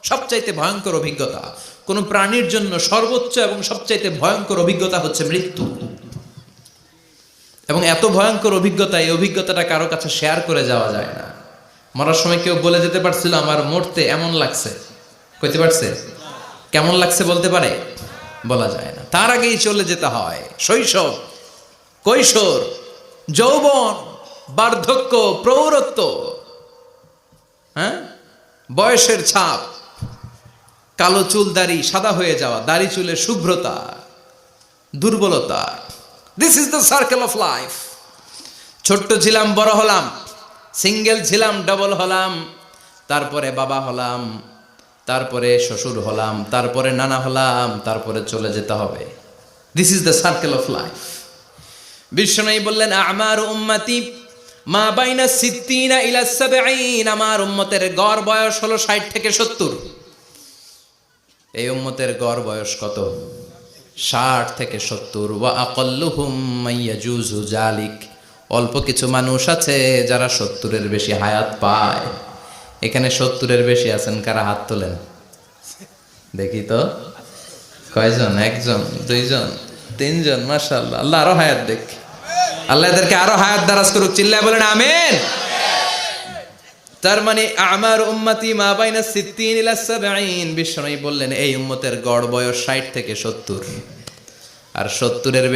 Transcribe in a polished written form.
সবচাইতে ভয়ঙ্কর অভিজ্ঞতা, কোন প্রাণীর জন্য সর্বোচ্চ এবং সবচাইতে ভয়ঙ্কর অভিজ্ঞতা হচ্ছে মৃত্যু। এবং এত ভয়ঙ্কর অভিজ্ঞতা, এই অভিজ্ঞতাটা কারো কাছে শেয়ার করে যাওয়া যায় না। মরার সময় কেউ বলে যেতে পারছিল আমার মরতে এমন লাগছে, কইতে পারছে? কেমন লাগছে বলতে পারে? বলা যায় না। তার আগেই চলে যেতে হয় শৈশব, কৈশোর, যৌবন, বার্ধক্য, প্রৌঢ়ত্ব, হ্যাঁ, বয়সের ছাপ, কালো চুল দাড়ি সাদা হয়ে যাওয়া, দাড়ি চুলের শুভ্রতা, দুর্বলতা। This is the circle of life. ছোট্ট ছিলাম, বড় হলাম, সিঙ্গেল ছিলাম, ডাবল হলাম, তারপরে বাবা হলাম, তারপরে শ্বশুর হলাম, তারপরে নানা হলাম, তারপরে চলে যেতে হবে। This is the circle of life. বিশ্বনবী বললেন আমার উম্মতি মা বাইনা সিত্তিনা ইলা সাবঈন, আমার উম্মতের গড় বয়স হলো 60 থেকে 70। এই উম্মতের গড় বয়স কত? 60 থেকে 70। ওয়া আকাল্লুহুম মাইয়াজুজু জালিক, অল্প কিছু মানুষ আছে যারা 70-এর বেশি হায়াত পায়। এখানে 70-এর বেশি আছেন কারা? হাত তোলেন দেখি তো। কয়জন? একজন, দুইজন, তিনজন। মাশাআল্লাহ, আল্লাহ আরো হায়াত দেখ, আল্লাহ এদেরকে আরো হায়াত দারাজ করুক। চিল্লায় বলেন আমিন। তার মানে আমার উম্মতি মা বাইনা সিত্তিন ইলা সাবঈন। বিশ্বনবী বললেন এই উম্মতের গড় বয়স 60 থেকে 70, আর 70-এর বেশি